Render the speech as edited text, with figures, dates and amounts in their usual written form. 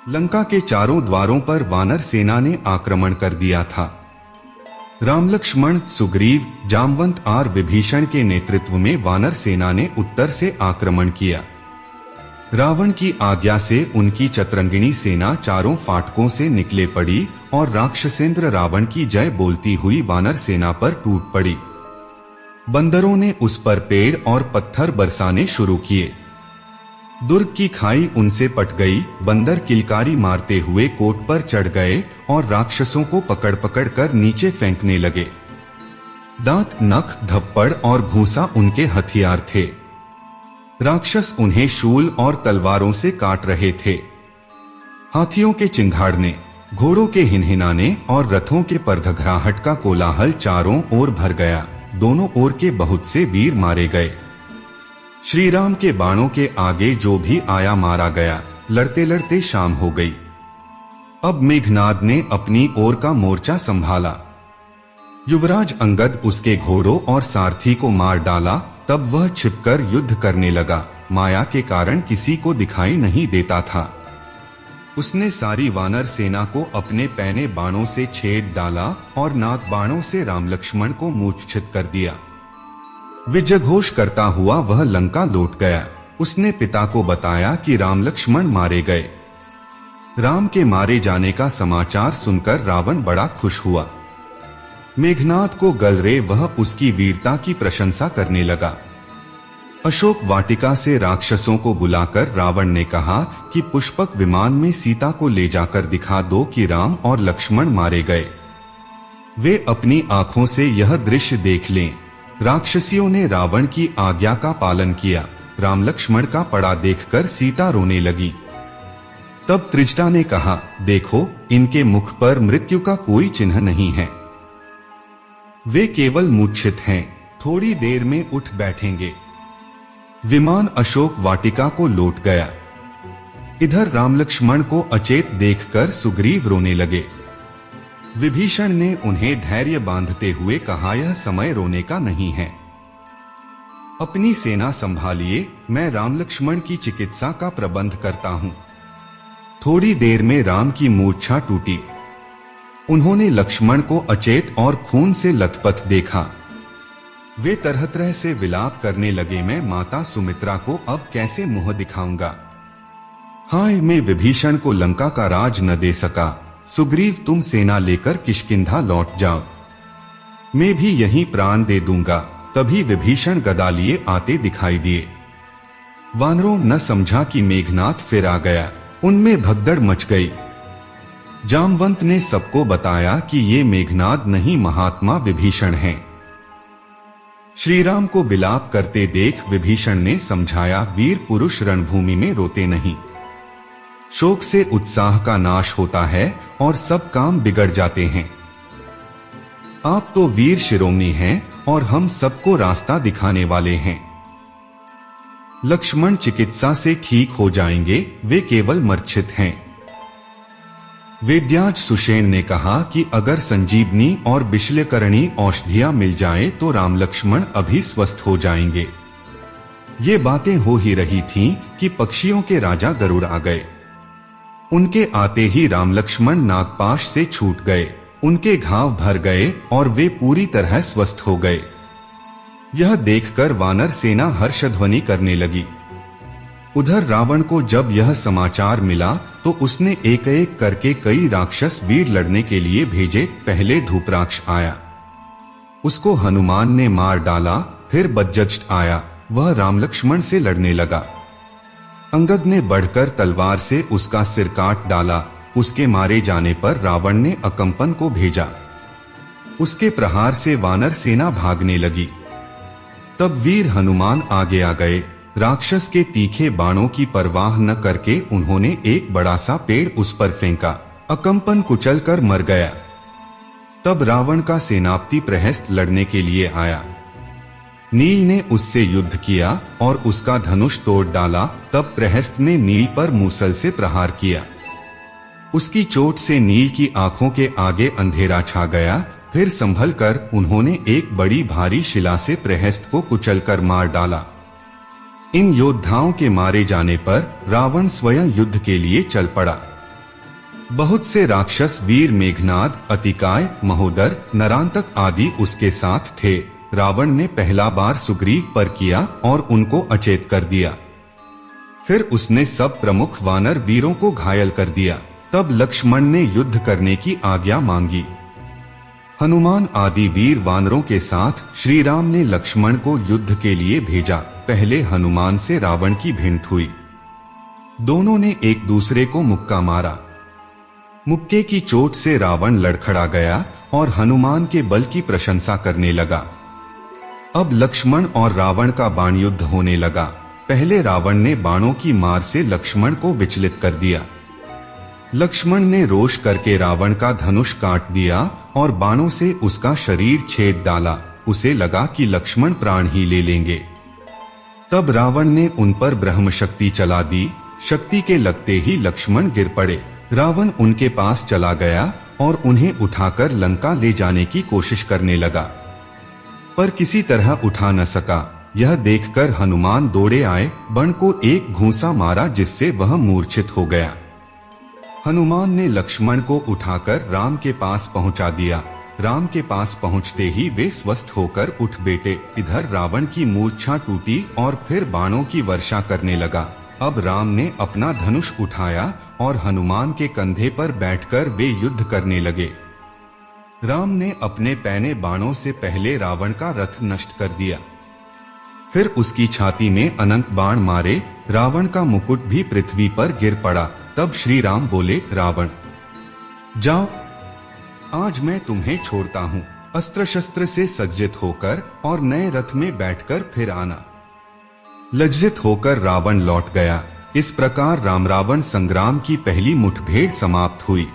लंका के चारों द्वारों पर वानर सेना ने आक्रमण कर दिया था। राम लक्ष्मण, सुग्रीव, जामवंत और विभीषण के नेतृत्व में वानर सेना ने उत्तर से आक्रमण किया। रावण की आज्ञा से उनकी चतरंगिणी सेना चारों फाटकों से निकले पड़ी और राक्षसेंद्र रावण की जय बोलती हुई वानर सेना पर टूट पड़ी। बंदरों ने उस पर पेड़ और पत्थर बरसाने शुरू किए। दुर्ग की खाई उनसे पट गई। बंदर किलकारी मारते हुए कोट पर चढ़ गए और राक्षसों को पकड़ पकड़ कर नीचे फेंकने लगे। दांत, नख, धप्पड़ और भूसा उनके हथियार थे। राक्षस उन्हें शूल और तलवारों से काट रहे थे। हाथियों के चिंघाड़ने, घोड़ों के हिनहिनाने और रथों के परधघराहट का कोलाहल चारों ओर भर गया। दोनों ओर के बहुत से वीर मारे गए। श्री राम के बाणों के आगे जो भी आया मारा गया। लड़ते लड़ते शाम हो गई। अब मेघनाद ने अपनी ओर का मोर्चा संभाला। युवराज अंगद उसके घोड़ों और सारथी को मार डाला। तब वह छिपकर युद्ध करने लगा। माया के कारण किसी को दिखाई नहीं देता था। उसने सारी वानर सेना को अपने पैने बाणों से छेद डाला और नाग बाणों से राम लक्ष्मण को मूर्छित कर दिया। विजय घोष करता हुआ वह लंका लौट गया। उसने पिता को बताया कि राम लक्ष्मण मारे गए। राम के मारे जाने का समाचार सुनकर रावण बड़ा खुश हुआ। मेघनाद को गलरे वह उसकी वीरता की प्रशंसा करने लगा। अशोक वाटिका से राक्षसों को बुलाकर रावण ने कहा कि पुष्पक विमान में सीता को ले जाकर दिखा दो कि राम और लक्ष्मण मारे गए। वे अपनी आंखों से यह दृश्य देख लें। राक्षसियों ने रावण की आज्ञा का पालन किया। राम लक्ष्मण का पड़ा देखकर सीता रोने लगी। तब त्रिजटा ने कहा, देखो, इनके मुख पर मृत्यु का कोई चिन्ह नहीं है। वे केवल मूर्छित हैं। थोड़ी देर में उठ बैठेंगे। विमान अशोक वाटिका को लौट गया। इधर राम लक्ष्मण को अचेत देखकर सुग्रीव रोने लगे। विभीषण ने उन्हें धैर्य बांधते हुए कहा, यह समय रोने का नहीं है। अपनी सेना संभालिए, मैं राम लक्ष्मण की चिकित्सा का प्रबंध करता हूं। थोड़ी देर में राम की मूर्छा टूटी। उन्होंने लक्ष्मण को अचेत और खून से लथपथ देखा। वे तरह तरह से विलाप करने लगे, मैं माता सुमित्रा को अब कैसे मुंह दिखाऊंगा। हाय, मैं विभीषण को लंका का राज न दे सका। सुग्रीव, तुम सेना लेकर किष्किंधा लौट जाओ। मैं भी यहीं प्राण दे दूंगा। तभी विभीषण गदा लिए आते दिखाई दिए। वानरों न समझा कि मेघनाद फिर आ गया। उनमें भगदड़ मच गई। जामवंत ने सबको बताया कि ये मेघनाद नहीं, महात्मा विभीषण हैं। श्रीराम को विलाप करते देख विभीषण ने समझाया, वीर पुरुष रणभूमि में रोते नहीं। शोक से उत्साह का नाश होता है और सब काम बिगड़ जाते हैं। आप तो वीर शिरोमणि हैं और हम सबको रास्ता दिखाने वाले हैं। लक्ष्मण चिकित्सा से ठीक हो जाएंगे, वे केवल मूर्छित हैं। वेद्याज सुषेण ने कहा कि अगर संजीवनी और विशल्यकरणी औषधियां मिल जाए तो राम लक्ष्मण अभी स्वस्थ हो जाएंगे। ये बातें हो ही रही थीं कि पक्षियों के राजा गरुड़ आ गए। उनके आते ही राम लक्ष्मण नागपाश से छूट गए। उनके घाव भर गए और वे पूरी तरह स्वस्थ हो गए। यह देखकर वानर सेना हर्षध्वनि करने लगी। उधर रावण को जब यह समाचार मिला तो उसने एक एक करके कई राक्षस वीर लड़ने के लिए भेजे। पहले धूपराक्ष आया, उसको हनुमान ने मार डाला। फिर बज्जट आया, वह राम लक्ष्मण से लड़ने लगा। अंगद ने बढ़कर तलवार से उसका सिर काट डाला। उसके मारे जाने पर रावण ने अकंपन को भेजा। उसके प्रहार से वानर सेना भागने लगी। तब वीर हनुमान आगे आ गए। राक्षस के तीखे बाणों की परवाह न करके उन्होंने एक बड़ा सा पेड़ उस पर फेंका। अकंपन कुचल कर मर गया। तब रावण का सेनापति प्रहस्त लड़ने के लिए आया। नील ने उससे युद्ध किया और उसका धनुष तोड़ डाला। तब प्रहस्त ने नील पर मूसल से प्रहार किया। उसकी चोट से नील की आंखों के आगे अंधेरा छा गया। फिर संभल कर उन्होंने एक बड़ी भारी शिला से प्रहस्त को कुचलकर मार डाला। इन योद्धाओं के मारे जाने पर रावण स्वयं युद्ध के लिए चल पड़ा। बहुत से राक्षस वीर मेघनाद, अतिकाय, महोदर, नरांतक आदि उसके साथ थे। रावण ने पहला बार सुग्रीव पर किया और उनको अचेत कर दिया। फिर उसने सब प्रमुख वानर वीरों को घायल कर दिया। तब लक्ष्मण ने युद्ध करने की आज्ञा मांगी। हनुमान आदि वीर वानरों के साथ श्री राम ने लक्ष्मण को युद्ध के लिए भेजा। पहले हनुमान से रावण की भिंत हुई। दोनों ने एक दूसरे को मुक्का मारा। मुक्के की चोट से रावण लड़खड़ा गया और हनुमान के बल की प्रशंसा करने लगा। अब लक्ष्मण और रावण का बाण युद्ध होने लगा। पहले रावण ने बाणों की मार से लक्ष्मण को विचलित कर दिया। लक्ष्मण ने रोष करके रावण का धनुष काट दिया और बाणों से उसका शरीर छेद डाला। उसे लगा कि लक्ष्मण प्राण ही ले लेंगे। तब रावण ने उन पर ब्रह्म शक्ति चला दी। शक्ति के लगते ही लक्ष्मण गिर पड़े। रावण उनके पास चला गया और उन्हें उठाकर लंका ले जाने की कोशिश करने लगा, पर किसी तरह उठा न सका। यह देखकर हनुमान दौड़े आए, बण को एक घूंसा मारा जिससे वह मूर्छित हो गया। हनुमान ने लक्ष्मण को उठाकर राम के पास पहुंचा दिया। राम के पास पहुंचते ही वे स्वस्थ होकर उठ बैठे। इधर रावण की मूर्छा टूटी और फिर बाणों की वर्षा करने लगा। अब राम ने अपना धनुष उठाया और हनुमान के कंधे पर बैठकर वे युद्ध करने लगे। राम ने अपने पैने बाणों से पहले रावण का रथ नष्ट कर दिया, फिर उसकी छाती में अनंत बाण मारे। रावण का मुकुट भी पृथ्वी पर गिर पड़ा। तब श्री राम बोले, रावण जाओ, आज मैं तुम्हें छोड़ता हूँ। अस्त्र शस्त्र से सज्जित होकर और नए रथ में बैठकर फिर आना। लज्जित होकर रावण लौट गया। इस प्रकार राम रावण संग्राम की पहली मुठभेड़ समाप्त हुई।